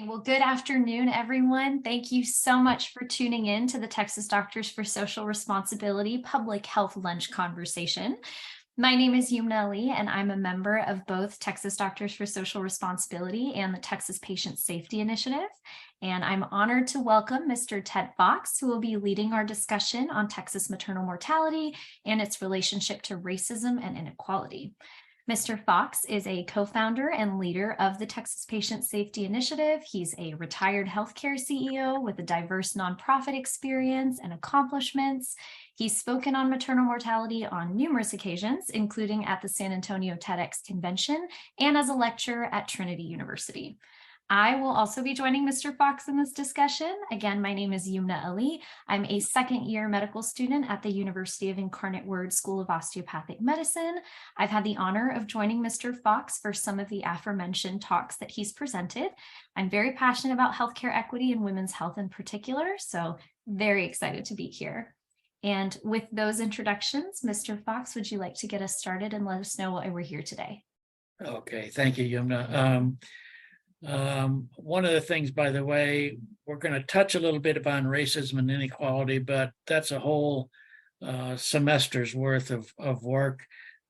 Well, good afternoon, everyone. Thank you so much for tuning in to the Texas Doctors for Social Responsibility Public Health Lunch Conversation. My name is Yumna Ali, and I'm a member of both Texas Doctors for Social Responsibility and the Texas Patient Safety Initiative. And I'm honored to welcome Mr. Ted Fox, who will be leading our discussion on Texas maternal mortality and its relationship to racism and inequality. Mr. Fox is a co-founder and leader of the Texas Patient Safety Initiative. He's a retired healthcare CEO with a diverse nonprofit experience and accomplishments. He's spoken on maternal mortality on numerous occasions, including at the San Antonio TEDx Convention and as a lecturer at Trinity University. I will also be joining Mr. Fox in this discussion. Again, my name is Yumna Ali. I'm a second-year medical student at the University of Incarnate Word School of Osteopathic Medicine. I've had the honor of joining Mr. Fox for some of the aforementioned talks that he's presented. I'm very passionate about healthcare equity and women's health in particular, so very excited to be here. And with those introductions, Mr. Fox, would you like to get us started and let us know why we're here today? Okay, thank you, Yumna. One of the things, by the way, we're going to touch a little bit upon racism and inequality, but that's a whole semester's worth of work.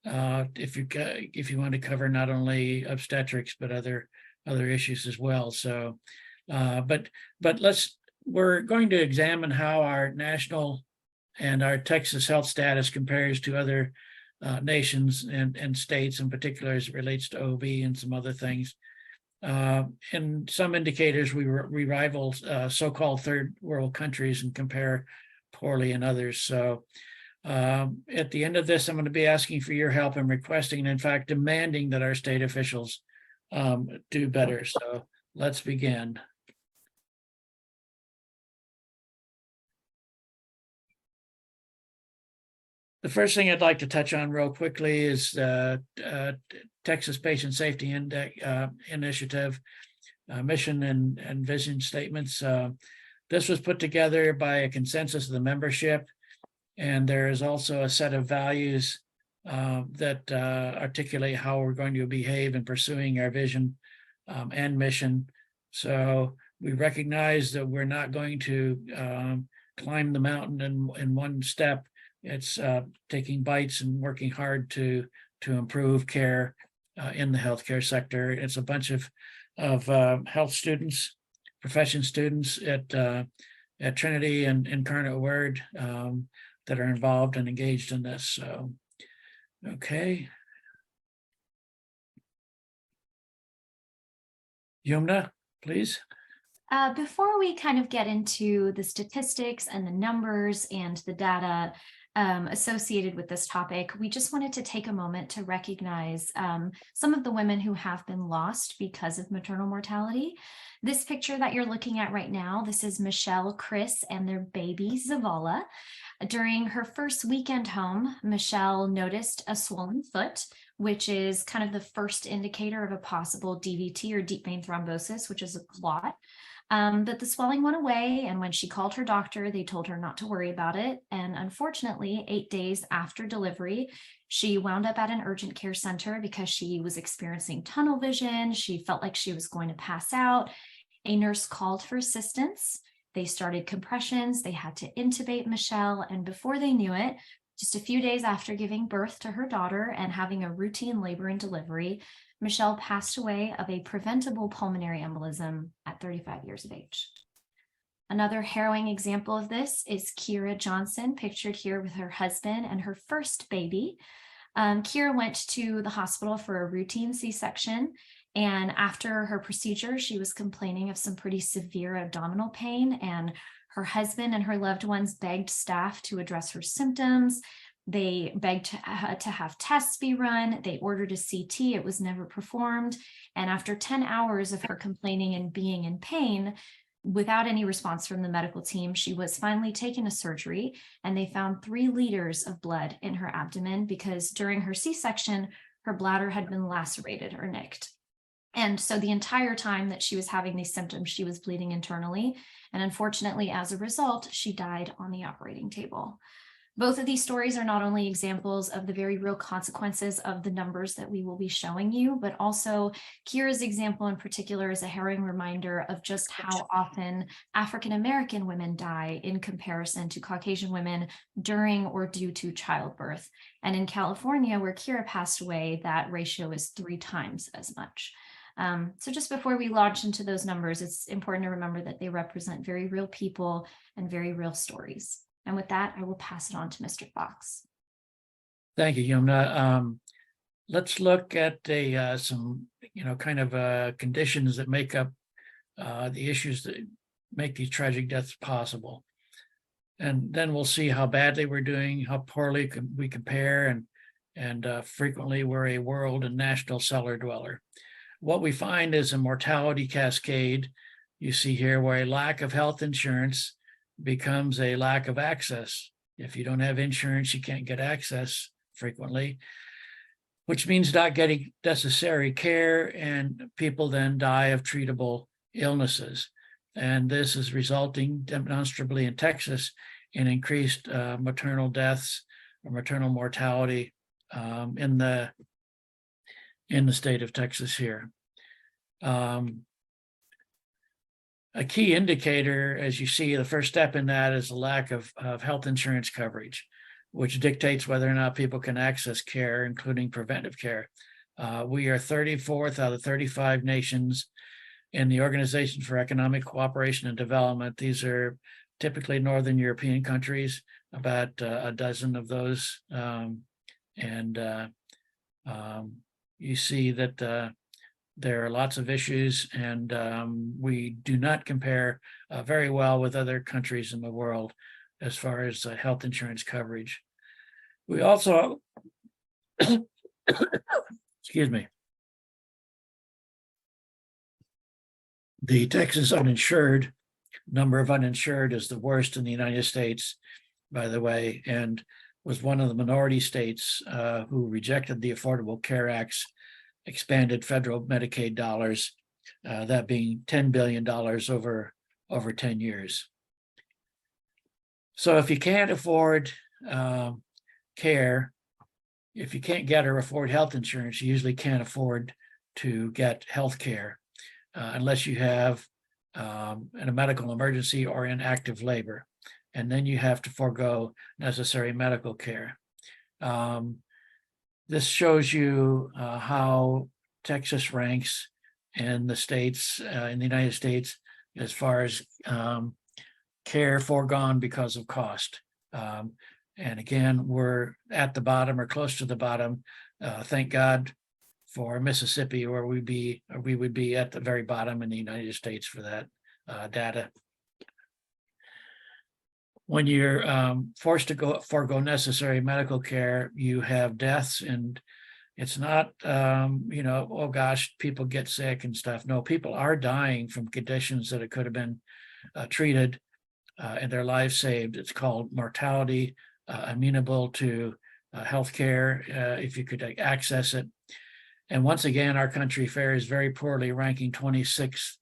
If you want to cover not only obstetrics but other issues as well. So, but we're going to examine how our national and our Texas health status compares to other nations and states, in particular as it relates to OB and some other things. In some indicators, we rival so-called third world countries and compare poorly in others. So at the end of this, I'm going to be asking for your help and requesting, and in fact, demanding that our state officials do better. So let's begin. The first thing I'd like to touch on real quickly is Texas Patient Safety Initiative mission and vision statements. This was put together by a consensus of the membership, and there is also a set of values that articulate how we're going to behave in pursuing our vision and mission. So we recognize that we're not going to climb the mountain in one step. It's taking bites and working hard to improve care in the healthcare sector. It's a bunch of health students, profession students at Trinity and Incarnate Word that are involved and engaged in this. So, okay. Yumna, please. Before we kind of get into the statistics and the numbers and the data associated with this topic, we just wanted to take a moment to recognize some of the women who have been lost because of maternal mortality. This picture that you're looking at right now, this is Michelle, Chris, and their baby, Zavala. During her first weekend home, Michelle noticed a swollen foot, which is kind of the first indicator of a possible DVT or deep vein thrombosis, which is a clot. But the swelling went away, and when she called her doctor, they told her not to worry about it. And unfortunately, 8 days after delivery, she wound up at an urgent care center because she was experiencing tunnel vision. She felt like she was going to pass out. A nurse called for assistance. They started compressions. They had to intubate Michelle, and before they knew it, just a few days after giving birth to her daughter and having a routine labor and delivery, Michelle passed away of a preventable pulmonary embolism at 35 years of age. Another harrowing example of this is Kira Johnson, pictured here with her husband and her first baby. Kira went to the hospital for a routine C-section, and after her procedure, she was complaining of some pretty severe abdominal pain, and her husband and her loved ones begged staff to address her symptoms. They begged to have tests be run. They ordered a CT. It was never performed. And after 10 hours of her complaining and being in pain, without any response from the medical team, she was finally taken to surgery, and they found 3 liters of blood in her abdomen because during her C-section, her bladder had been lacerated or nicked. And so the entire time that she was having these symptoms, she was bleeding internally. And unfortunately, as a result, she died on the operating table. Both of these stories are not only examples of the very real consequences of the numbers that we will be showing you, but also Kira's example in particular is a harrowing reminder of just how often African American women die in comparison to Caucasian women during or due to childbirth. And in California, where Kira passed away, that ratio is 3 times as much. So just before we launch into those numbers, it's important to remember that they represent very real people and very real stories. And with that, I will pass it on to Mr. Fox. Thank you, Yumna. Let's look at some, kind of conditions that make up the issues that make these tragic deaths possible. And then we'll see how badly we're doing, how poorly we compare, and frequently we're a world and national cellar dweller. What we find is a mortality cascade. You see here where a lack of health insurance becomes a lack of access. If you don't have insurance, you can't get access frequently, which means not getting necessary care, and people then die of treatable illnesses. And this is resulting demonstrably in Texas in increased maternal deaths or maternal mortality in the state of Texas here. A key indicator, as you see, the first step in that is a lack of health insurance coverage, which dictates whether or not people can access care, including preventive care. We are 34th out of 35 nations in the Organization for Economic Cooperation and Development. These are typically Northern European countries, about a dozen of those. You see that there are lots of issues, and we do not compare very well with other countries in the world as far as health insurance coverage. We also, excuse me, the Texas uninsured number of uninsured is the worst in the United States, by the way, and was one of the minority states who rejected the Affordable Care Act's expanded federal Medicaid dollars, that being $10 billion over 10 years. So if you can't afford care, if you can't get or afford health insurance, you usually can't afford to get health care unless you have in a medical emergency or in active labor. And then you have to forego necessary medical care. This shows you how Texas ranks in the states, in the United States, as far as care foregone because of cost. And again, we're at the bottom or close to the bottom. Thank God for Mississippi, where we would be at the very bottom in the United States for that data. When you're forced to forego necessary medical care, you have deaths, and it's not, oh gosh, people get sick and stuff. No, people are dying from conditions that it could have been treated and their lives saved. It's called mortality, amenable to healthcare if you could access it. And once again, our country fares very poorly, ranking 26th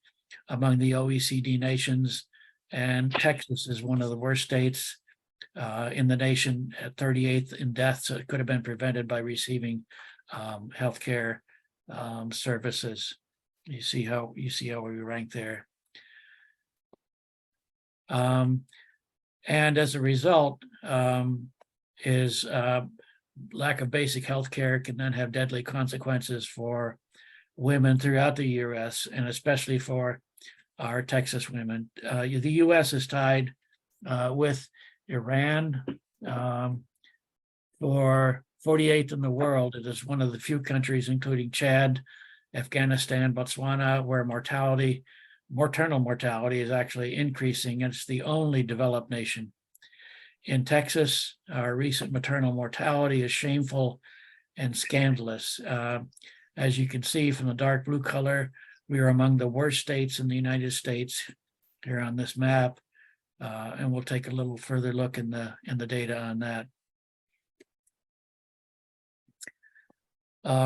among the OECD nations. And Texas is one of the worst states in the nation, at 38th in deaths that could have been prevented by receiving healthcare services. You see how we rank there. And as a result, is lack of basic health care can then have deadly consequences for women throughout the U.S. and especially for our Texas women. The U.S. is tied with Iran for 48th in the world. It is one of the few countries, including Chad, Afghanistan, Botswana, where maternal mortality is actually increasing. It's the only developed nation. In Texas, our recent maternal mortality is shameful and scandalous. As you can see from the dark blue color, we are among the worst states in the United States here on this map, and we'll take a little further look in the data on that.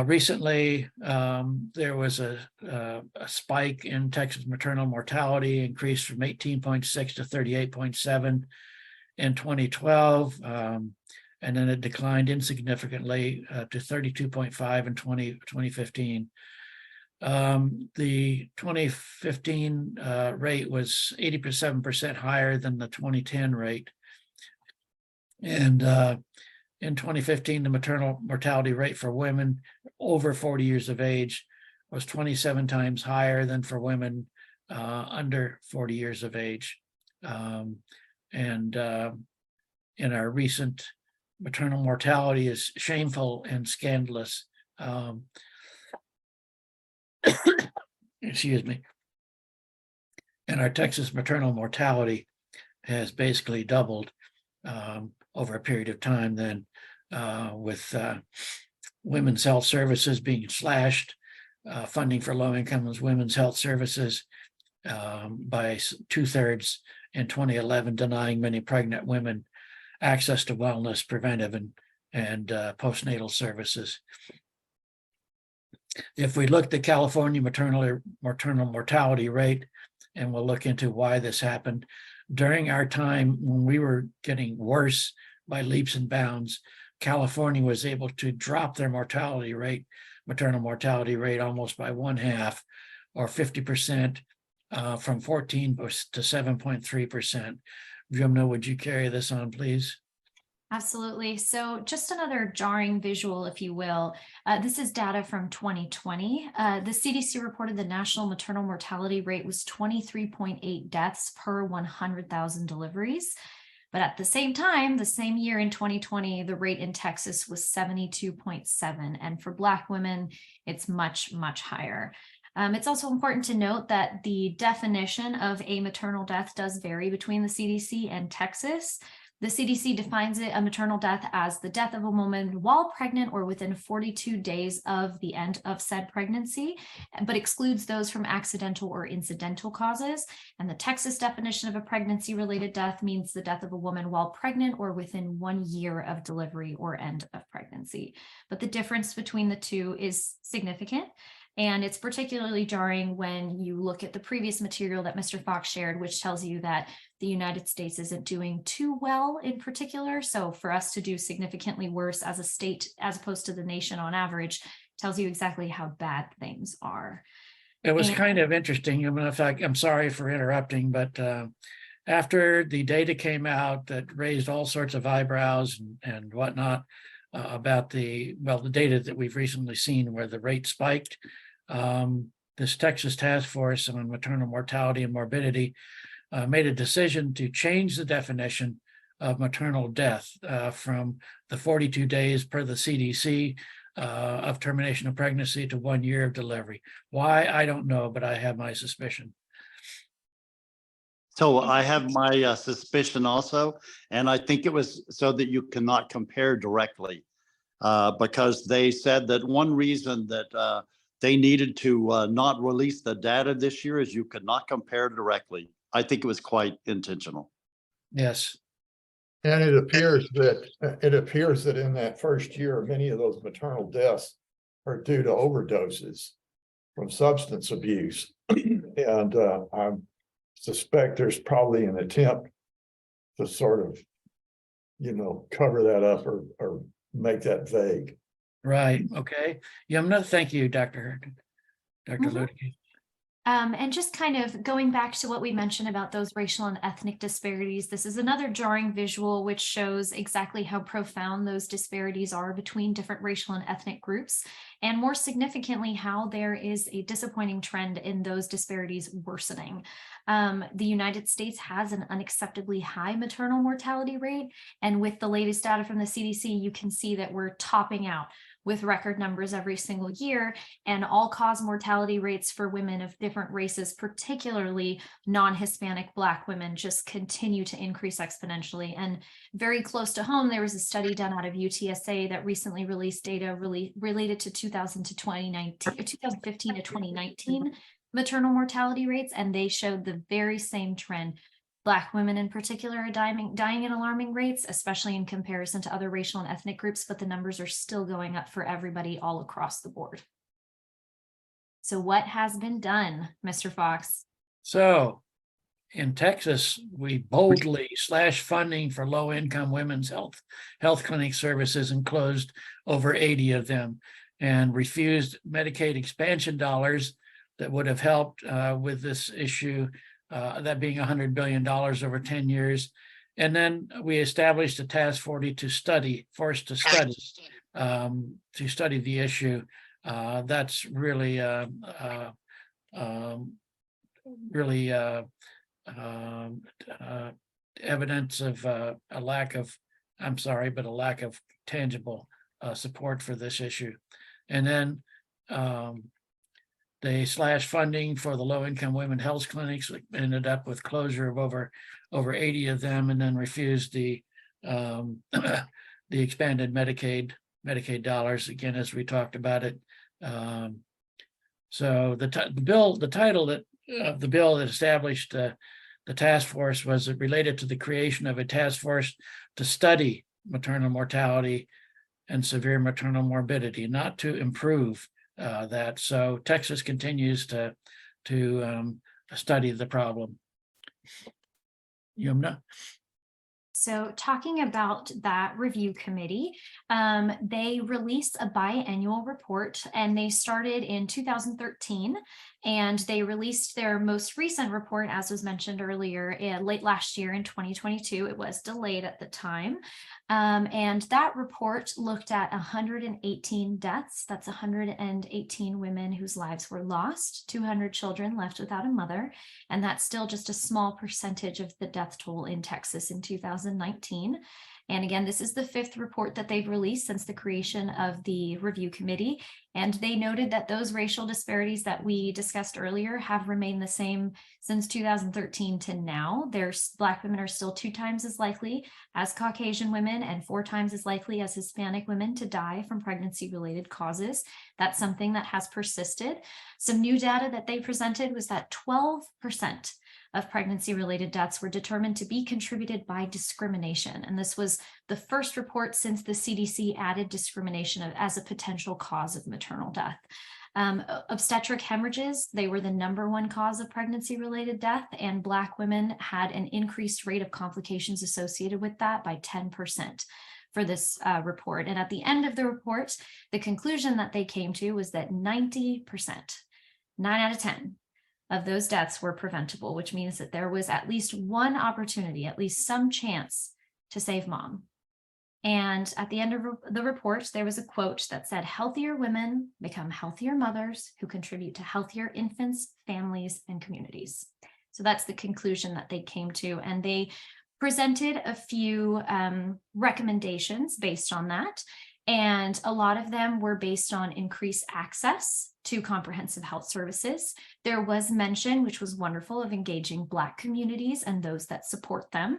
Recently, there was a spike in Texas maternal mortality, increased from 18.6 to 38.7. in 2012, and then it declined insignificantly to 32.5 in 2015. The 2015 rate was 87% higher than the 2010 rate. And in 2015, the maternal mortality rate for women over 40 years of age was 27 times higher than for women under 40 years of age. And in our recent maternal mortality is shameful and scandalous. Excuse me. And our Texas maternal mortality has basically doubled over a period of time then, with women's health services being slashed, funding for low-income women's health services by 2/3 in 2011, denying many pregnant women access to wellness, preventive, and postnatal services. If we look at the California maternal mortality rate, and we'll look into why this happened, during our time when we were getting worse by leaps and bounds, California was able to drop their maternal mortality rate almost by 1/2, or 50%, from 14 to 7.3%. Jumna, would you carry this on, please? Absolutely. So just another jarring visual, if you will. This is data from 2020. The CDC reported the national maternal mortality rate was 23.8 deaths per 100,000 deliveries. But at the same time, the same year in 2020, the rate in Texas was 72.7. And for Black women, it's much, much higher. It's also important to note that the definition of a maternal death does vary between the CDC and Texas. The CDC defines a maternal death as the death of a woman while pregnant or within 42 days of the end of said pregnancy, but excludes those from accidental or incidental causes. And the Texas definition of a pregnancy-related death means the death of a woman while pregnant or within 1 year of delivery or end of pregnancy. But the difference between the two is significant. And it's particularly jarring when you look at the previous material that Mr. Fox shared, which tells you that the United States isn't doing too well in particular. So for us to do significantly worse as a state, as opposed to the nation on average, tells you exactly how bad things are. It was kind of interesting. I mean, in fact, I'm sorry for interrupting, but after the data came out that raised all sorts of eyebrows and whatnot about the data that we've recently seen where the rate spiked, this Texas task force on maternal mortality and morbidity made a decision to change the definition of maternal death from the 42 days per the CDC of termination of pregnancy to 1 year of delivery. Why, I don't know, but I have my suspicion. So I have my suspicion also, and I think it was so that you cannot compare directly, because they said that one reason that they needed to not release the data this year is you could not compare directly. I think it was quite intentional. Yes. And it appears that in that first year, many of those maternal deaths are due to overdoses from substance abuse. And I suspect there's probably an attempt to sort of, cover that up or make that vague. Right. Okay. Yumna, thank you, Dr. Luedeke. And just kind of going back to what we mentioned about those racial and ethnic disparities, this is another jarring visual which shows exactly how profound those disparities are between different racial and ethnic groups, and more significantly, how there is a disappointing trend in those disparities worsening. The United States has an unacceptably high maternal mortality rate, and with the latest data from the CDC, you can see that we're topping out with record numbers every single year, and all-cause mortality rates for women of different races, particularly non-Hispanic Black women, just continue to increase exponentially. And very close to home, there was a study done out of UTSA that recently released data related to 2015 to 2019 maternal mortality rates, and they showed the very same trend. Black women in particular are dying at alarming rates, especially in comparison to other racial and ethnic groups, but the numbers are still going up for everybody all across the board. So what has been done, Mr. Fox? So in Texas, we boldly slashed funding for low-income women's health clinic services and closed over 80 of them, and refused Medicaid expansion dollars that would have helped with this issue, that being $100 billion over 10 years. And then we established a task force to study the issue. That's really evidence of a lack of tangible support for this issue. And then they slashed funding for the low-income women health clinics, ended up with closure of over 80 of them, and then refused the the expanded Medicaid dollars, again, as we talked about it. So the title of the bill that established the task force was related to the creation of a task force to study maternal mortality and severe maternal morbidity, not to improve that. So Texas continues to study the problem. Yumna? So talking about that review committee, they released a biannual report, and they started in 2013, and they released their most recent report, as was mentioned earlier, late last year in 2022. It was delayed at the time. And that report looked at 118 deaths. That's 118 women whose lives were lost, 200 children left without a mother. And that's still just a small percentage of the death toll in Texas in 2019. And again, this is the 5th report that they've released since the creation of the review committee. And they noted that those racial disparities that we discussed earlier have remained the same since 2013 to now. Black women are still 2 times as likely as Caucasian women and 4 times as likely as Hispanic women to die from pregnancy-related causes. That's something that has persisted. Some new data that they presented was that 12% of pregnancy-related deaths were determined to be contributed by discrimination. And this was the first report since the CDC added discrimination as a potential cause of maternal death. Obstetric hemorrhages, they were the #1 cause of pregnancy-related death, and Black women had an increased rate of complications associated with that by 10% for this report. And at the end of the report, the conclusion that they came to was that 90%, 9 out of 10, of those deaths were preventable, which means that there was at least one opportunity, at least some chance to save mom. And at the end of the report, there was a quote that said, "Healthier women become healthier mothers who contribute to healthier infants, families, and communities." So that's the conclusion that they came to. And they presented a few recommendations based on that. And a lot of them were based on increased access to comprehensive health services. There was mention, which was wonderful, of engaging Black communities and those that support them,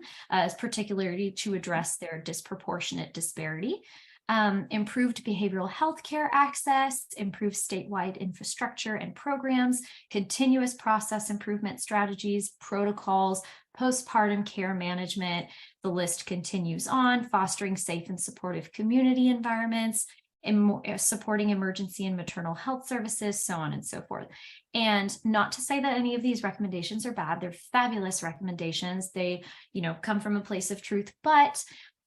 particularly to address their disproportionate disparity. Improved behavioral health care access, improved statewide infrastructure and programs, continuous process improvement strategies, protocols, postpartum care management. The list continues on, fostering safe and supportive community environments, supporting emergency and maternal health services, so on and so forth. And not to say that any of these recommendations are bad, they're fabulous recommendations. They, come from a place of truth, but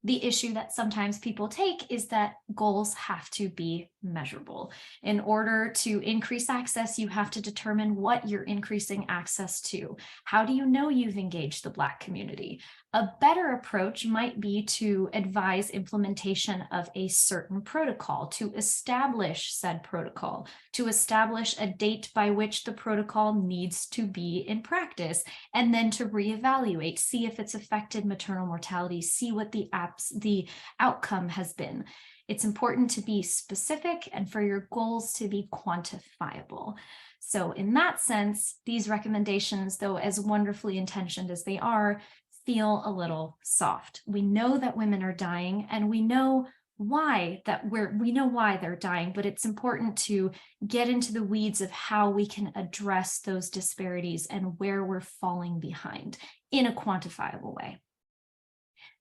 the issue that sometimes people take is that goals have to be measurable. In order to increase access, you have to determine what you're increasing access to. How do you know you've engaged the Black community? A better approach might be to advise implementation of a certain protocol, to establish said protocol, to establish a date by which the protocol needs to be in practice, and then to reevaluate, see if it's affected maternal mortality, see what the outcome has been. It's important to be specific and for your goals to be quantifiable. So in that sense, these recommendations, though as wonderfully intentioned as they are, feel a little soft. We know that women are dying, and we know why they're dying, but it's important to get into the weeds of how we can address those disparities and where we're falling behind in a quantifiable way.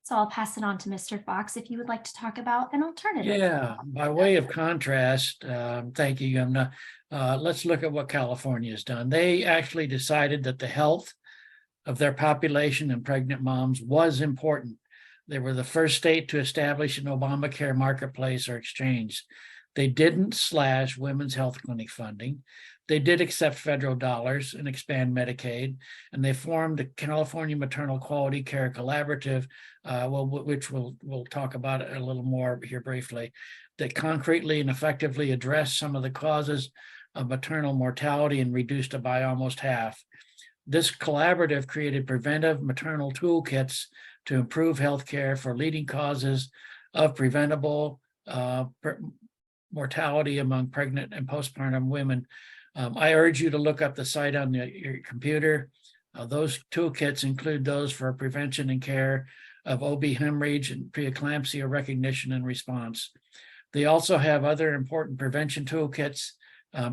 So I'll pass it on to Mr. Fox if you would like to talk about an alternative. Yeah, by way of contrast, thank you, Yumna. Let's look at what California has done. They actually decided that the health of their population and pregnant moms was important. They were the first state to establish an Obamacare marketplace or exchange. They didn't slash women's health clinic funding. They did accept federal dollars and expand Medicaid, and they formed the California Maternal Quality Care Collaborative, which we'll talk about a little more here briefly, that concretely and effectively addressed some of the causes of maternal mortality and reduced it by almost half. This collaborative created preventive maternal toolkits to improve healthcare for leading causes of preventable mortality among pregnant and postpartum women. I urge you to look up the site on your computer. Those toolkits include those for prevention and care of OB hemorrhage and preeclampsia recognition and response. They also have other important prevention toolkits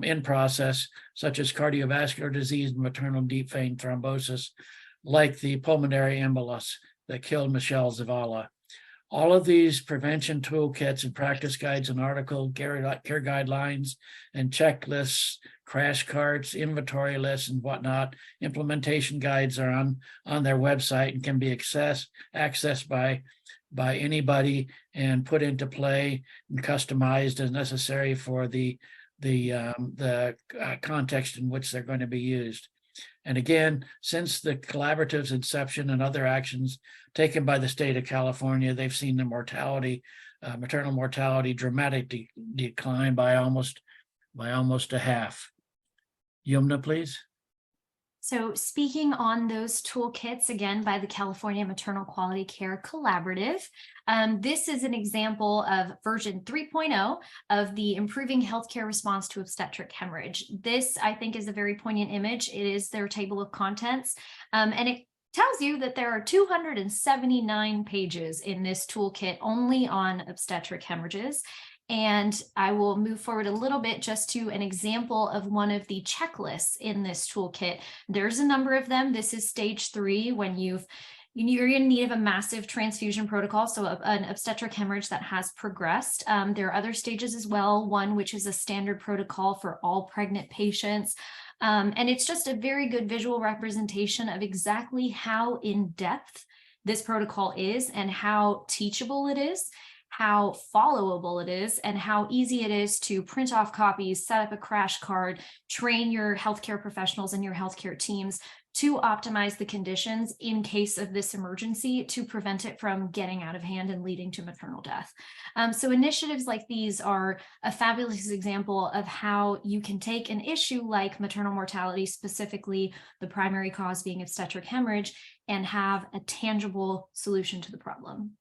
in process, such as cardiovascular disease and maternal deep vein thrombosis, like the pulmonary embolus that killed Michelle Zavala. All of these prevention toolkits and practice guides and article care guidelines and checklists, crash carts, inventory lists, and whatnot. Implementation guides are on their website and can be accessed by anybody and put into play and customized as necessary for the context in which they're going to be used. And again, since the collaborative's inception and other actions taken by the state of California, they've seen the maternal mortality dramatically decline by almost a half. Yumna, please. So speaking on those toolkits, again, by the California Maternal Quality Care Collaborative, this is an example of version 3.0 of the Improving Healthcare Response to Obstetric Hemorrhage. This, I think, is a very poignant image. It is their table of contents, and it tells you that there are 279 pages in this toolkit only on obstetric hemorrhages. And I will move forward a little bit just to an example of one of the checklists in this toolkit. There's a number of them. This is stage 3 when you're in need of a massive transfusion protocol, so an obstetric hemorrhage that has progressed. There are other stages as well, one which is a standard protocol for all pregnant patients. And it's just a very good visual representation of exactly how in-depth this protocol is and how teachable it is, how followable it is, and how easy it is to print off copies, set up a crash card, train your healthcare professionals and your healthcare teams to optimize the conditions in case of this emergency to prevent it from getting out of hand and leading to maternal death. So initiatives like these are a fabulous example of how you can take an issue like maternal mortality, specifically the primary cause being obstetric hemorrhage, and have a tangible solution to the problem.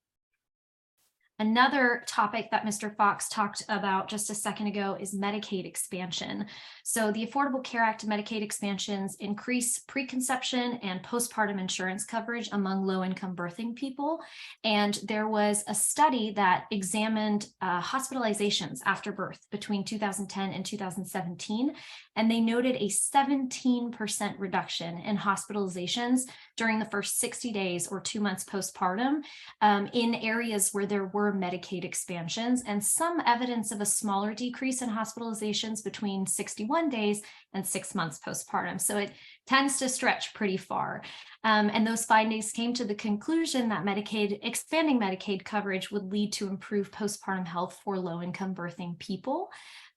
Another topic that Mr. Fox talked about just a second ago is Medicaid expansion. So the Affordable Care Act Medicaid expansions increase preconception and postpartum insurance coverage among low-income birthing people. And there was a study that examined hospitalizations after birth between 2010 and 2017, and they noted a 17% reduction in hospitalizations during the first 60 days or 2 months postpartum in areas where there were Medicaid expansions, and some evidence of a smaller decrease in hospitalizations between 61 days and 6 months postpartum. So it tends to stretch pretty far. And those findings came to the conclusion that expanding Medicaid coverage would lead to improved postpartum health for low-income birthing people.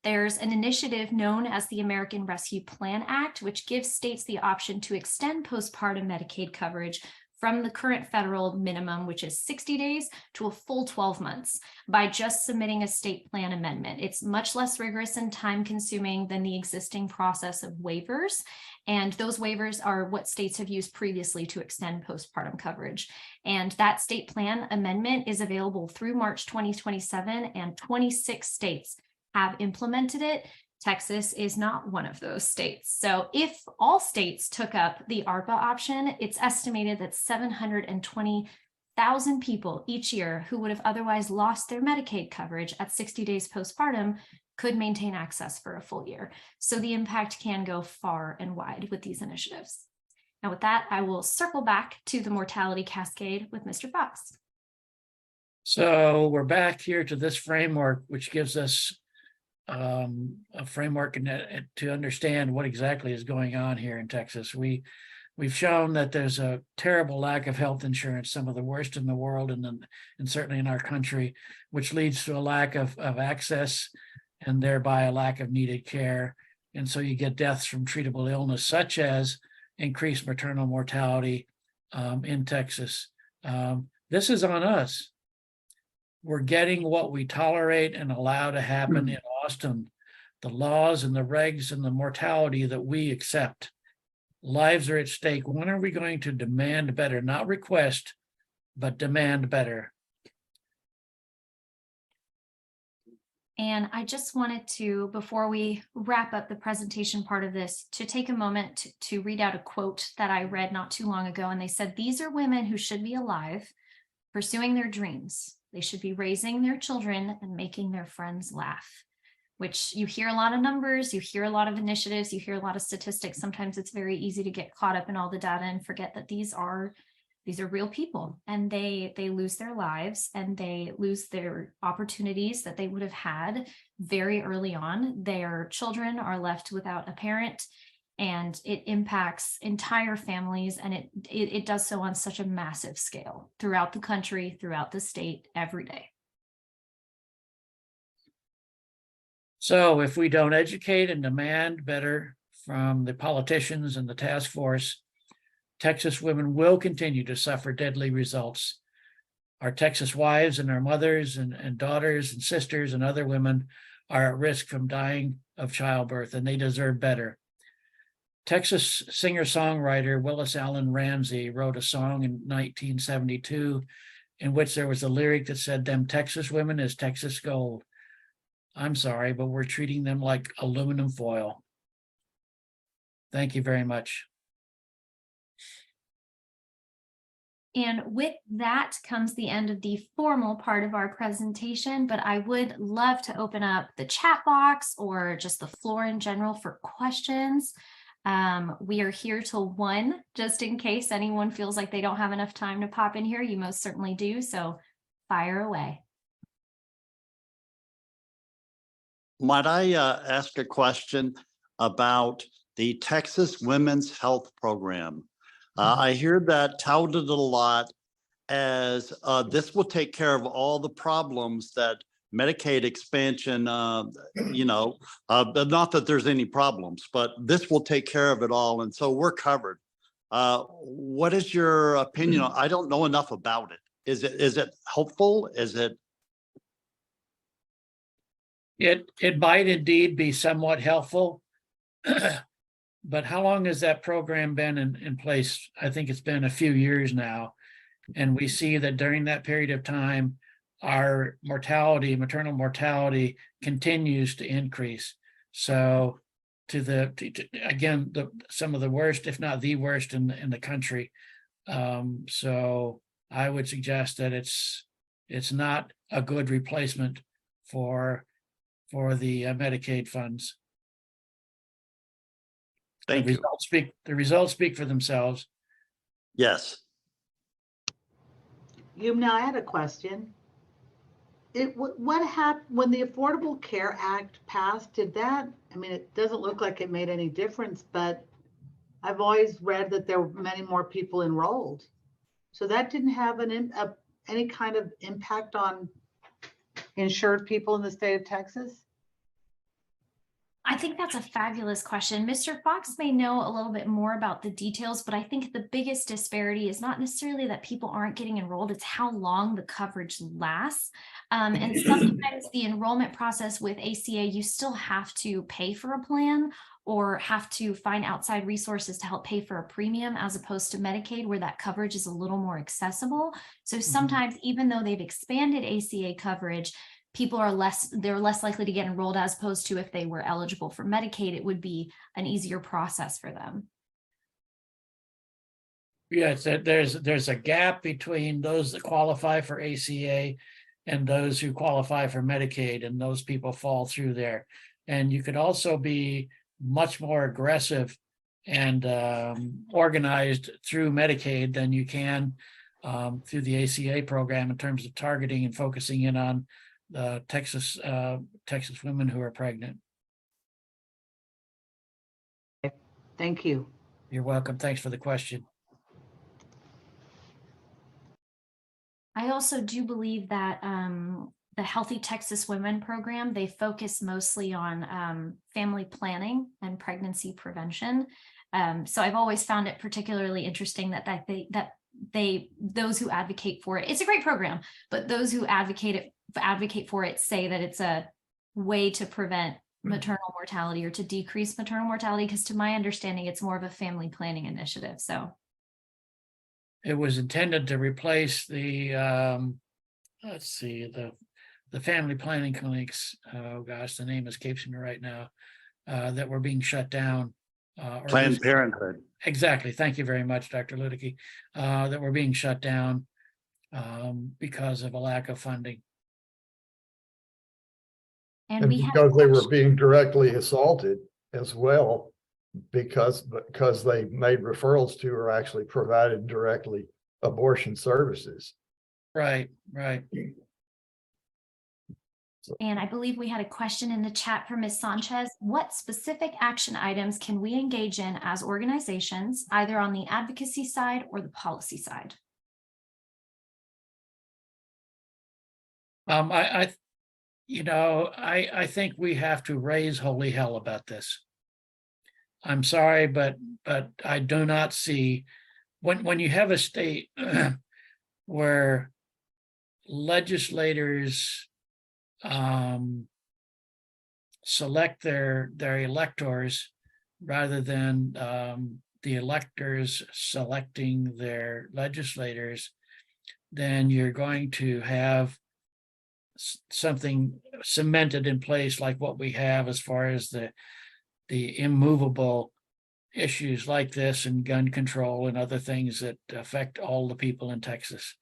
There's an initiative known as the American Rescue Plan Act, which gives states the option to extend postpartum Medicaid coverage from the current federal minimum, which is 60 days, to a full 12 months by just submitting a state plan amendment. It's much less rigorous and time-consuming than the existing process of waivers, and those waivers are what states have used previously to extend postpartum coverage. And that state plan amendment is available through March 2027, and 26 states have implemented it. Texas is not one of those states. So if all states took up the ARPA option, it's estimated that 720,000 people each year who would have otherwise lost their Medicaid coverage at 60 days postpartum could maintain access for a full year. So the impact can go far and wide with these initiatives. Now with that, I will circle back to the mortality cascade with Mr. Fox. So we're back here to this framework, which gives us a framework to understand what exactly is going on here in Texas. We've shown that there's a terrible lack of health insurance, some of the worst in the world, and certainly in our country, which leads to a lack of access and thereby a lack of needed care. And so you get deaths from treatable illness, such as increased maternal mortality in Texas. This is on us. We're getting what we tolerate and allow to happen in Austin, the laws and the regs and the mortality that we accept. Lives are at stake. When are we going to demand better? Not request, but demand better. And I just wanted to, before we wrap up the presentation part of this, to take a moment to read out a quote that I read not too long ago. And they said, "These are women who should be alive, pursuing their dreams. They should be raising their children and making their friends laugh." Which you hear a lot of numbers, you hear a lot of initiatives, you hear a lot of statistics. Sometimes it's very easy to get caught up in all the data and forget that these are real people, and they lose their lives and they lose their opportunities that they would have had very early on. Their children are left without a parent, and it impacts entire families, and it does so on such a massive scale throughout the country, throughout the state, every day. So if we don't educate and demand better from the politicians and the task force, Texas women will continue to suffer deadly results. Our Texas wives and our mothers and daughters and sisters and other women are at risk from dying of childbirth, and they deserve better. Texas singer-songwriter Willis Allen Ramsey wrote a song in 1972 in which there was a lyric that said, "Them Texas women is Texas gold." I'm sorry, but we're treating them like aluminum foil. Thank you very much. And with that comes the end of the formal part of our presentation, but I would love to open up the chat box or just the floor in general for questions. We are here till 1, just in case anyone feels like they don't have enough time to pop in here. You most certainly do, so fire away. Might I ask a question about the Texas Women's Health Program? I hear that touted a lot as this will take care of all the problems that Medicaid expansion, not that there's any problems, but this will take care of it all. And so we're covered. What is your opinion? I don't know enough about it. Is it helpful? Is it? It might indeed be somewhat helpful. But how long has that program been in place? I think it's been a few years now. And we see that during that period of time, our maternal mortality continues to increase. So again, some of the worst, if not the worst in the country. So I would suggest that it's not a good replacement for the Medicaid funds. Thank you. The results speak for themselves. Yes. Yumna, I had a question. What happened when the Affordable Care Act passed? It doesn't look like it made any difference, but I've always read that there were many more people enrolled. So that didn't have any kind of impact on insured people in the state of Texas? I think that's a fabulous question. Mr. Fox may know a little bit more about the details, but I think the biggest disparity is not necessarily that people aren't getting enrolled, it's how long the coverage lasts. And sometimes the enrollment process with ACA, you still have to pay for a plan or have to find outside resources to help pay for a premium, as opposed to Medicaid, where that coverage is a little more accessible. So sometimes, even though they've expanded ACA coverage, people are less likely to get enrolled, as opposed to if they were eligible for Medicaid, it would be an easier process for them. Yes, there's a gap between those that qualify for ACA and those who qualify for Medicaid, and those people fall through there. And you could also be much more aggressive and organized through Medicaid than you can through the ACA program in terms of targeting and focusing in on Texas women who are pregnant. Thank you. You're welcome. Thanks for the question. I also do believe that the Healthy Texas Women program, they focus mostly on family planning and pregnancy prevention. So I've always found it particularly interesting that those who advocate for it, it's a great program, but those who advocate for it say that it's a way to prevent maternal mortality or to decrease maternal mortality, because to my understanding, it's more of a family planning initiative. So It was intended to replace the, let's see, the family planning clinics. Oh gosh, the name escapes me right now, that were being shut down. Or Planned Parenthood. Exactly. Thank you very much, Dr. Ludicky, that were being shut down because of a lack of funding. and we have because they were being directly assaulted as well, because they made referrals to or actually provided directly abortion services. Right, right. And I believe we had a question in the chat from Ms. Sanchez. What specific action items can we engage in as organizations, either on the advocacy side or the policy side? I think we have to raise holy hell about this. I'm sorry, but I do not see when you have a state where legislators select their electors rather than the electors selecting their legislators, then you're going to have something cemented in place like what we have as far as the immovable issues like this and gun control and other things that affect all the people in Texas.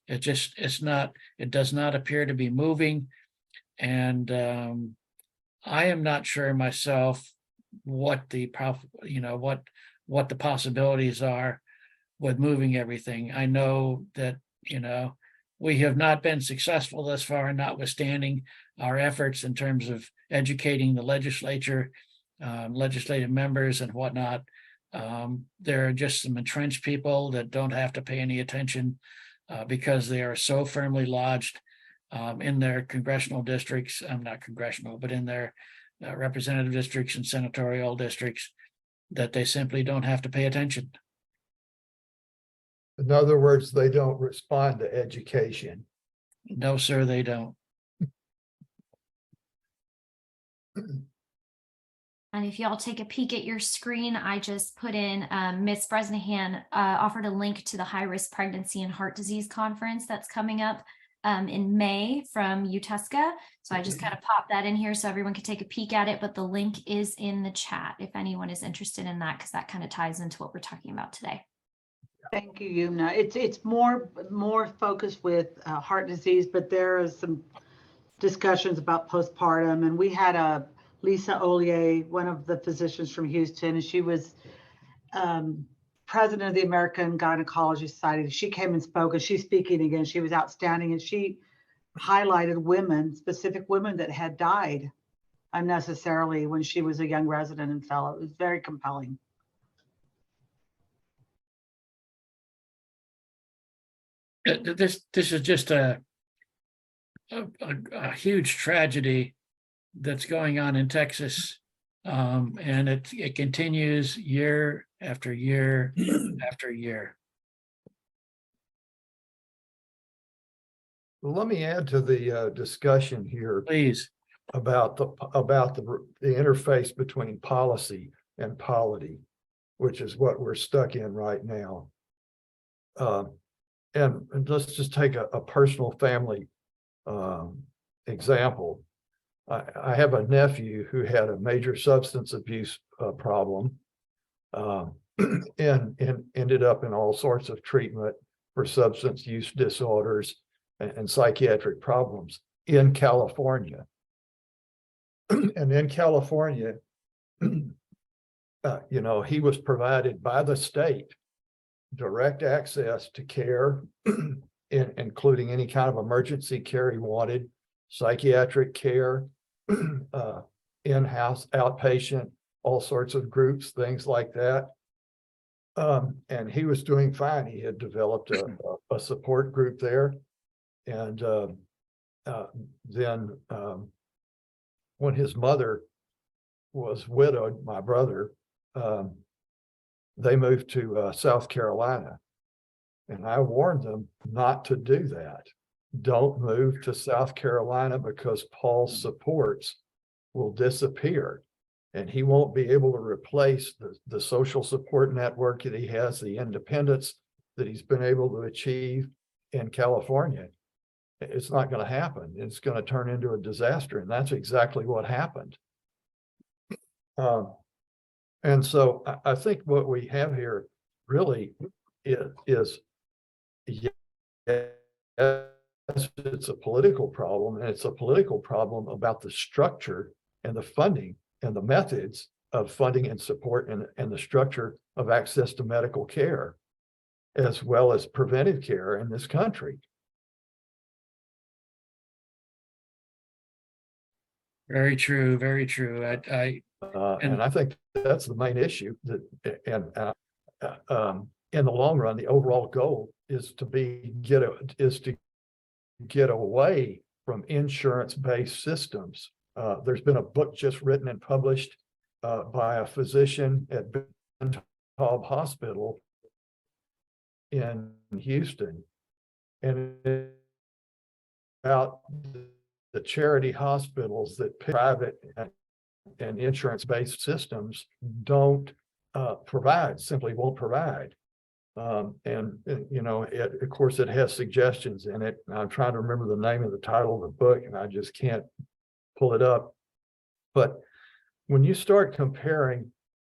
It does not appear to be moving. And I am not sure myself what the possibilities are with moving everything. I know that, we have not been successful thus far, notwithstanding our efforts in terms of educating the legislature, legislative members and whatnot. There are just some entrenched people that don't have to pay any attention because they are so firmly lodged in their congressional districts. Not congressional, but in their representative districts and senatorial districts, that they simply don't have to pay attention. In other words, they don't respond to education. No, sir, they don't. And if y'all take a peek at your screen, I just put in Ms. Bresnahan offered a link to the High Risk Pregnancy and Heart Disease Conference that's coming up in May from UTESCA. So I just kind of popped that in here so everyone could take a peek at it, but the link is in the chat if anyone is interested in that, because that kind of ties into what we're talking about today. Thank you, Yumna. It's more focused with heart disease, but there is some discussions about postpartum. And we had a Lisa Ollier, one of the physicians from Houston, and she was president of the American Gynecology Society. She came and spoke, and she's speaking again. She was outstanding, and she highlighted women, specific women that had died unnecessarily when she was a young resident and fellow. It was very compelling. This is just a huge tragedy that's going on in Texas, and it continues year after year after year. Well, let me add to the discussion here, Please. about the interface between policy and polity, which is what we're stuck in right now. And let's just take a personal family example. I have a nephew who had a major substance abuse problem and ended up in all sorts of treatment for substance use disorders and psychiatric problems in California. And in California, he was provided by the state direct access to care, including any kind of emergency care he wanted, psychiatric care, in-house, outpatient, all sorts of groups, things like that. And he was doing fine. He had developed a support group there. And then when his mother was widowed, my brother, they moved to South Carolina. And I warned them not to do that. Don't move to South Carolina because Paul's supports will disappear. And he won't be able to replace the social support network that he has, the independence that he's been able to achieve in California. It's not going to happen. It's going to turn into a disaster. And that's exactly what happened. And so I think what we have here really is yes, it's a political problem, and it's a political problem about the structure and the funding and the methods of funding and support and the structure of access to medical care, as well as preventive care in this country. Very true, very true. And I think that's the main issue. That in the long run, the overall goal is to get away from insurance-based systems. There's been a book just written and published by a physician at Ben Taub Hospital in Houston, and about the charity hospitals that private and insurance-based systems don't provide, simply won't provide. And you know, of course, it has suggestions in it. I'm trying to remember the name of the title of the book, and I just can't pull it up. But when you start comparing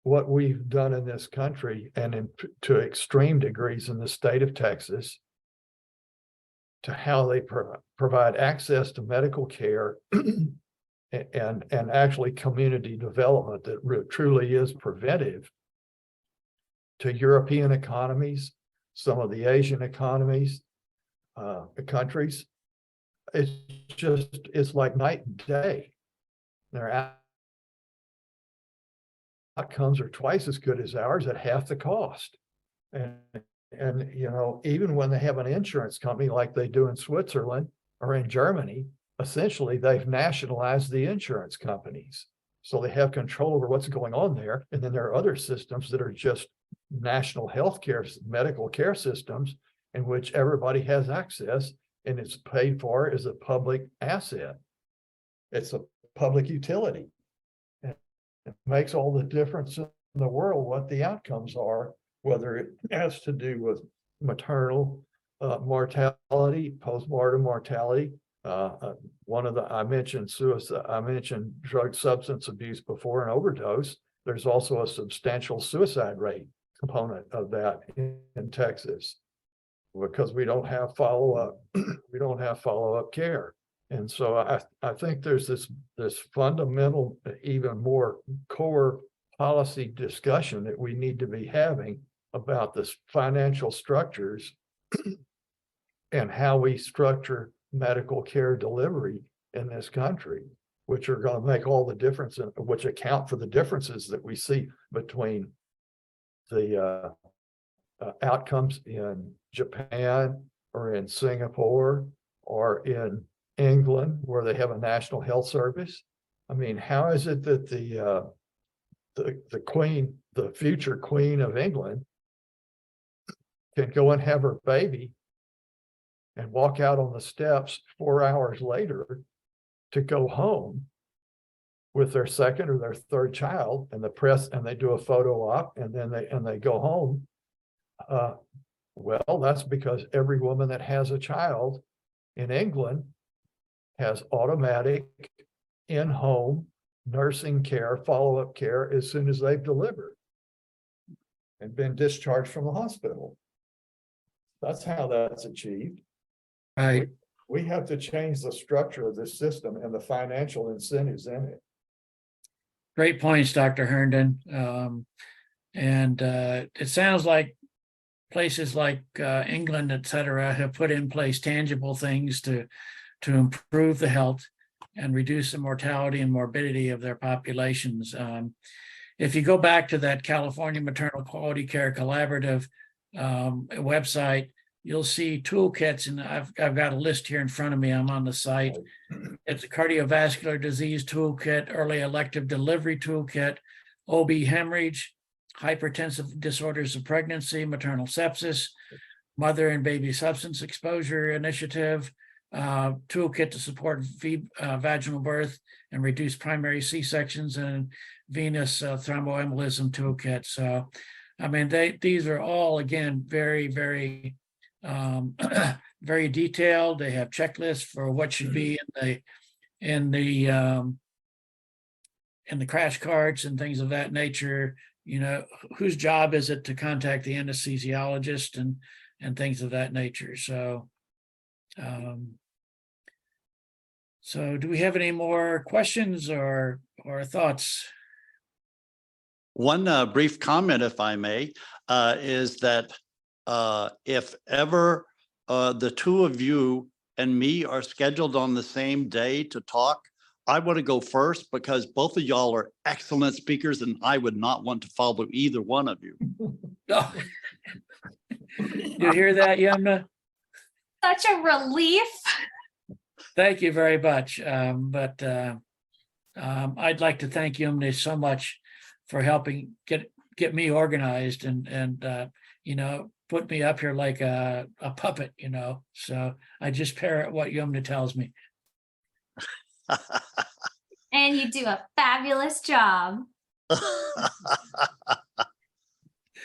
what we've done in this country and to extreme degrees in the state of Texas, to how they provide access to medical care and actually community development that truly is preventive, to European economies, some of the Asian economies, countries, it's like night and day. Their outcomes are twice as good as ours at half the cost. And you know, even when they have an insurance company like they do in Switzerland or in Germany, essentially they've nationalized the insurance companies. So they have control over what's going on there. And then there are other systems that are just national healthcare, medical care systems in which everybody has access and it's paid for as a public asset. It's a public utility. And it makes all the difference in the world what the outcomes are, whether it has to do with maternal mortality, postpartum mortality. I mentioned suicide, I mentioned drug substance abuse before, and overdose. There's also a substantial suicide rate component of that in Texas because we don't have follow-up, we don't have follow-up care. And so I think there's this fundamental, even more core policy discussion that we need to be having about this financial structures and how we structure medical care delivery in this country, which are going to make all the difference, which account for the differences that we see between the outcomes in Japan or in Singapore or in England, where they have a national health service. I mean, how is it that the queen, the future queen of England, can go and have her baby and walk out on the steps 4 hours later to go home with their second or their third child, and the press, and they do a photo op, and then they go home? Well, that's because every woman that has a child in England has automatic in-home nursing care, follow-up care as soon as they've delivered and been discharged from the hospital. That's how that's achieved. Right. We have to change the structure of this system and the financial incentives in it. Great points, Dr. Herndon. It sounds like places like England, et cetera, have put in place tangible things to improve the health and reduce the mortality and morbidity of their populations. if you go back to that California Maternal Quality Care Collaborative website, you'll see toolkits, and I've got a list here in front of me. I'm on the site. It's a cardiovascular disease toolkit, early elective delivery toolkit, OB hemorrhage, hypertensive disorders of pregnancy, maternal sepsis, mother and baby substance exposure initiative, toolkit to support vaginal birth and reduce primary C-sections, and venous thromboembolism toolkit. So, I mean, these are all, again, very, very, very detailed. They have checklists for what should be in the crash carts and things of that nature. You know, whose job is it to contact the anesthesiologist and things of that nature. So, so do we have any more questions or thoughts? One brief comment, if I may, is that if ever the two of you and me are scheduled on the same day to talk, I want to go first because both of y'all are excellent speakers and I would not want to follow either one of you. Oh. You hear that, Yumna? Such a relief. Thank you very much. But I'd like to thank Yumna so much for helping get me organized and you know, put me up here like a puppet, you know. So I just parrot what Yumna tells me. And you do a fabulous job.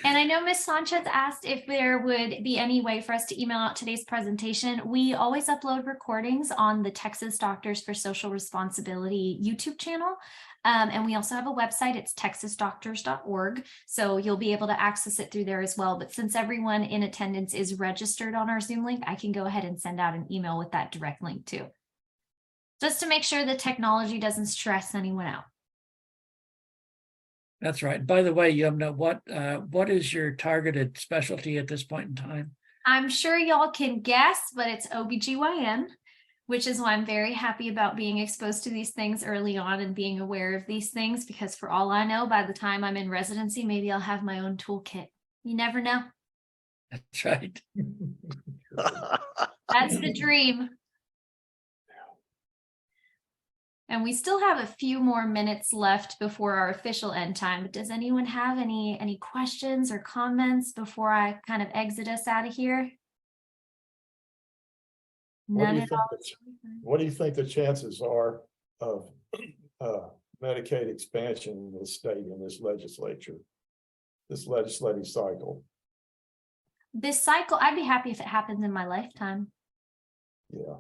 And I know Ms. Sanchez asked if there would be any way for us to email out today's presentation. We always upload recordings on the Texas Doctors for Social Responsibility YouTube channel. And we also have a website, it's texasdoctors.org. So you'll be able to access it through there as well. But since everyone in attendance is registered on our Zoom link, I can go ahead and send out an email with that direct link too. Just to make sure the technology doesn't stress anyone out. That's right. By the way, Yumna, what is your targeted specialty at this point in time? I'm sure y'all can guess, but it's OBGYN, which is why I'm very happy about being exposed to these things early on and being aware of these things, because for all I know, by the time I'm in residency, maybe I'll have my own toolkit. You never know. That's right. That's the dream. And we still have a few more minutes left before our official end time. But does anyone have any questions or comments before I kind of exit us out of here? None at all. What do you think the chances are of Medicaid expansion in this state, in this legislature, this legislative cycle? This cycle, I'd be happy if it happens in my lifetime. Yeah.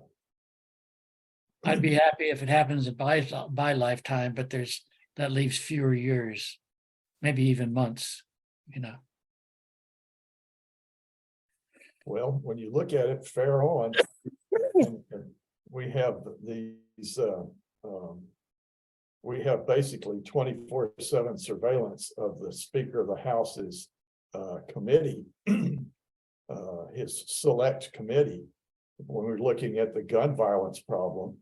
I'd be happy if it happens by lifetime, but that leaves fewer years, maybe even months, you know. Well, when you look at it fair on, and we have these, we have basically 24/7 surveillance of the Speaker of the House's committee, his select committee. When we're looking at the gun violence problem,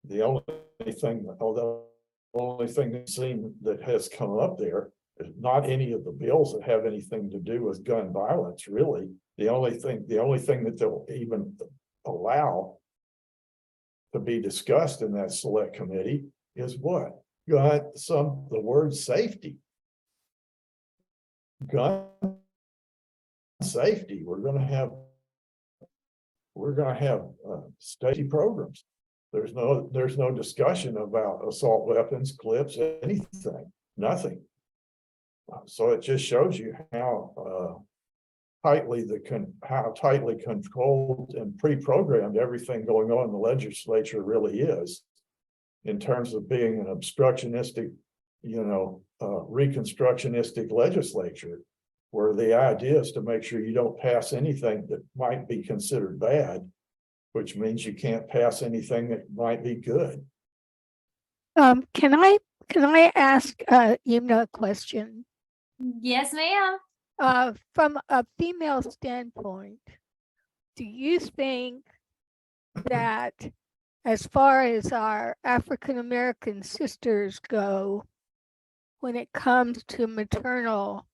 the only thing that's seen that has come up there is not any of the bills that have anything to do with gun violence, really. The only thing that they'll even allow to be discussed in that select committee is what? The word safety. Gun safety. We're going to have safety programs. There's no discussion about assault weapons, clips, anything, nothing. So it just shows you how tightly controlled and pre-programmed everything going on in the legislature really is, in terms of being an obstructionistic, reconstructionistic legislature, where the idea is to make sure you don't pass anything that might be considered bad, which means you can't pass anything that might be good. Can I ask Yumna a question? Yes, ma'am. From a female standpoint, do you think that as far as our African American sisters go, when it comes to maternal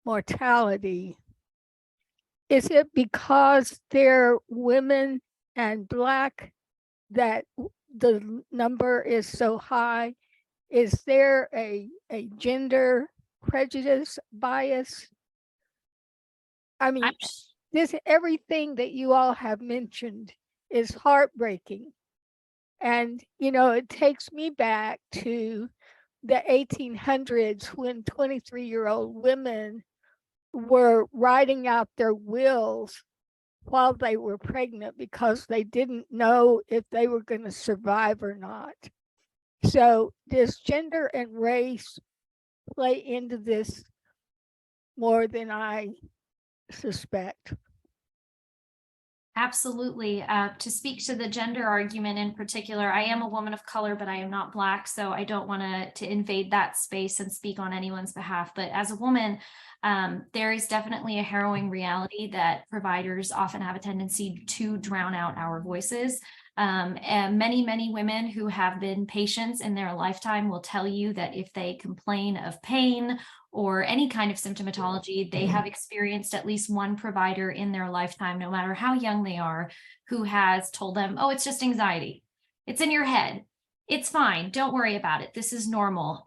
mortality? Is it because they're women and Black that the number is so high? Is there a gender prejudice bias? I mean, I'm this everything that you all have mentioned is heartbreaking. And, it takes me back to the 1800s when 23-year-old women were writing out their wills while they were pregnant because they didn't know if they were going to survive or not. So, does gender and race play into this more than I suspect? Absolutely. To speak to the gender argument in particular, I am a woman of color, but I am not Black, so I don't want to invade that space and speak on anyone's behalf. But as a woman, there is definitely a harrowing reality that providers often have a tendency to drown out our voices. And many women who have been patients in their lifetime will tell you that if they complain of pain or any kind of symptomatology, they have experienced at least one provider in their lifetime, no matter how young they are, who has told them, oh, it's just anxiety. It's in your head. It's fine. Don't worry about it. This is normal.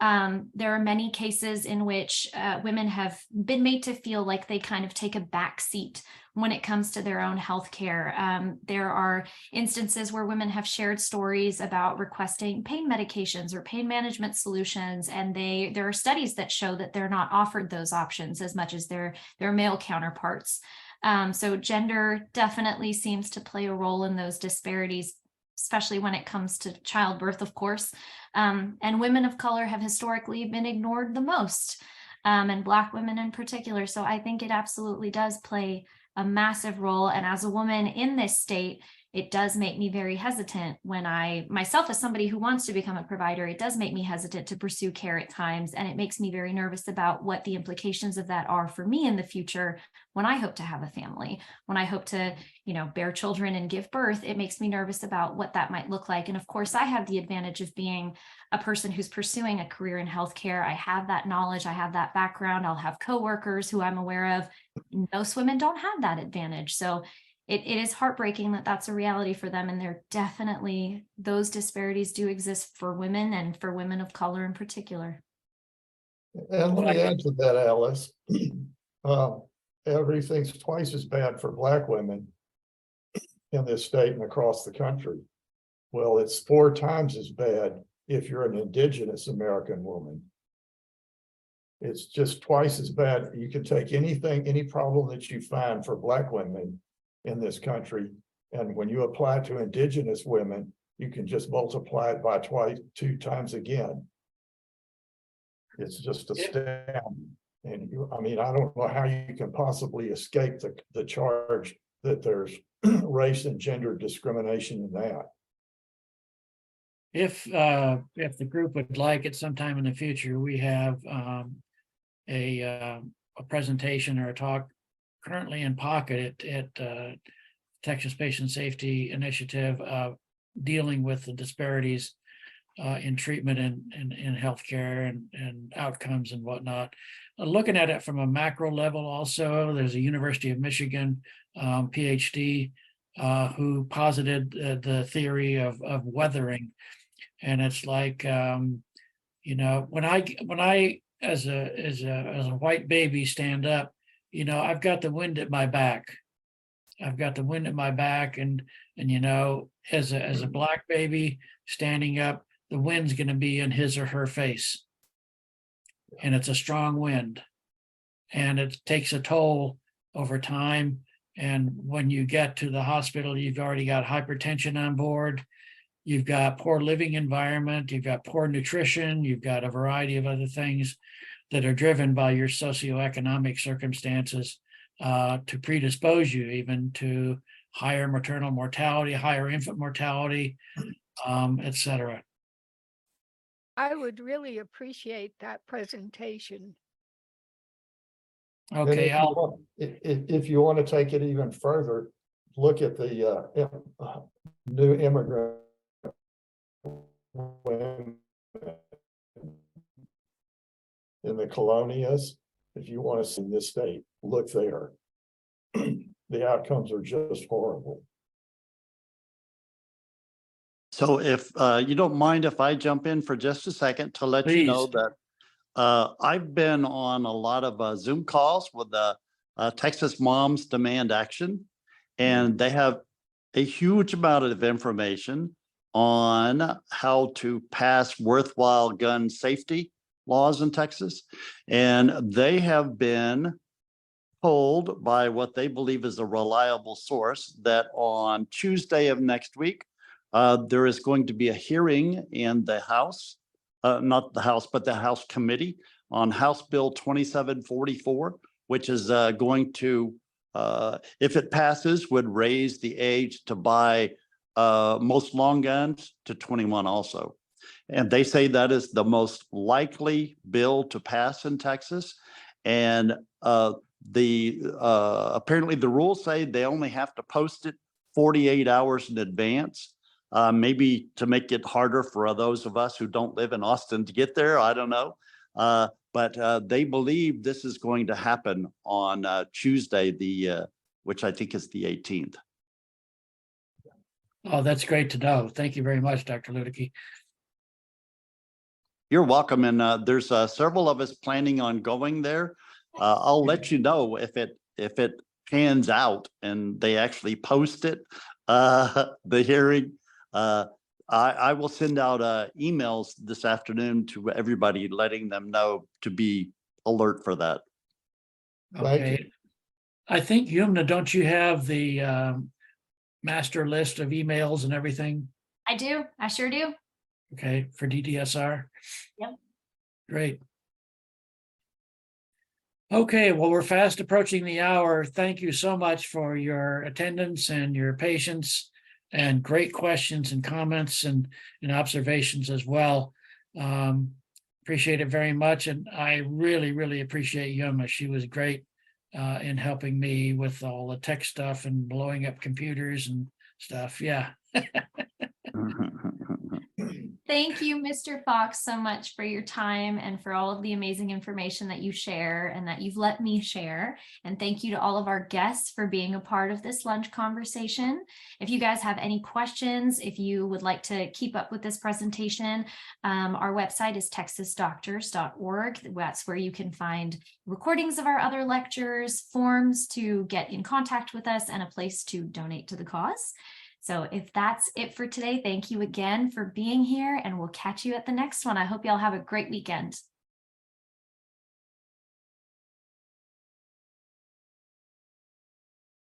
There are many cases in which women have been made to feel like they kind of take a back seat when it comes to their own health care. There are instances where women have shared stories about requesting pain medications or pain management solutions, and there are studies that show that they're not offered those options as much as their male counterparts. So gender definitely seems to play a role in those disparities, especially when it comes to childbirth, of course. And women of color have historically been ignored the most, and Black women in particular. So I think it absolutely does play a massive role. And as a woman in this state, it does make me very hesitant when I myself, as somebody who wants to become a provider, it does make me hesitant to pursue care at times. And it makes me very nervous about what the implications of that are for me in the future when I hope to have a family, when I hope to, bear children and give birth. It makes me nervous about what that might look like. And of course, I have the advantage of being a person who's pursuing a career in healthcare. I have that knowledge, I have that background, I'll have coworkers who I'm aware of. Most women don't have that advantage. So it is heartbreaking that that's a reality for them. And there definitely, those disparities do exist for women and for women of color in particular. And let me add to that, Alice. Everything's twice as bad for Black women in this state and across the country. Well, it's 4 times as bad if you're an Indigenous American woman. It's just twice as bad. You can take any problem that you find for Black women in this country, and when you apply to Indigenous women, you can just multiply it by 2 times again. It's just astounding. And I don't know how you can possibly escape the charge that there's race and gender discrimination in that. If the group would like it sometime in the future, we have a presentation or a talk currently in pocket at Texas Patient Safety Initiative, dealing with the disparities in treatment and in healthcare and outcomes and whatnot. Looking at it from a macro level also, there's a University of Michigan PhD who posited the theory of weathering. And it's like, when I as a white baby stand up, I've got the wind at my back. I've got the wind at my back, and as a Black baby standing up, the wind's going to be in his or her face, and it's a strong wind, and it takes a toll over time. And when you get to the hospital, you've already got hypertension on board. You've got poor living environment, you've got poor nutrition, you've got a variety of other things that are driven by your socioeconomic circumstances to predispose you even to higher maternal mortality, higher infant mortality, et cetera. I would really appreciate that presentation. Okay, if you want to take it even further, look at the new immigrant women the colonias. If you want to see this state, look there. The outcomes are just horrible. So if you don't mind if I jump in for just a second to let you know Please. that I've been on a lot of Zoom calls with the Texas Moms Demand Action, and they have a huge amount of information on how to pass worthwhile gun safety laws in Texas. And they have been told by what they believe is a reliable source that on Tuesday of next week, there is going to be a hearing in the House, not the House, but the House Committee on House Bill 2744, which is going to, if it passes, would raise the age to buy most long guns to 21 also. And they say that is the most likely bill to pass in Texas. And apparently the rules say they only have to post it 48 hours in advance, maybe to make it harder for those of us who don't live in Austin to get there. I don't know. But they believe this is going to happen on Tuesday, which I think is the 18th. Oh, that's great to know. Thank you very much, Dr. Luedeke. You're welcome. And there's several of us planning on going there. I'll let you know if it pans out and they actually post it, the hearing. I will send out emails this afternoon to everybody, letting them know to be alert for that. Thank Okay. I think, Yumna, don't you have the master list of emails and everything? I do. I sure do. Okay, for DDSR? Yep. Great. Okay, well, we're fast approaching the hour. Thank you so much for your attendance and your patience, and great questions and comments and observations as well. Appreciate it very much. And I really, really appreciate Yuma. She was great in helping me with all the tech stuff and blowing up computers and stuff. Yeah. Thank you, Mr. Fox, so much for your time and for all of the amazing information that you share and that you've let me share. And thank you to all of our guests for being a part of this lunch conversation. If you guys have any questions, if you would like to keep up with this presentation, our website is texasdoctors.org. That's where you can find recordings of our other lectures, forms to get in contact with us, and a place to donate to the cause. So if that's it for today, thank you again for being here, and we'll catch you at the next one. I hope y'all have a great weekend.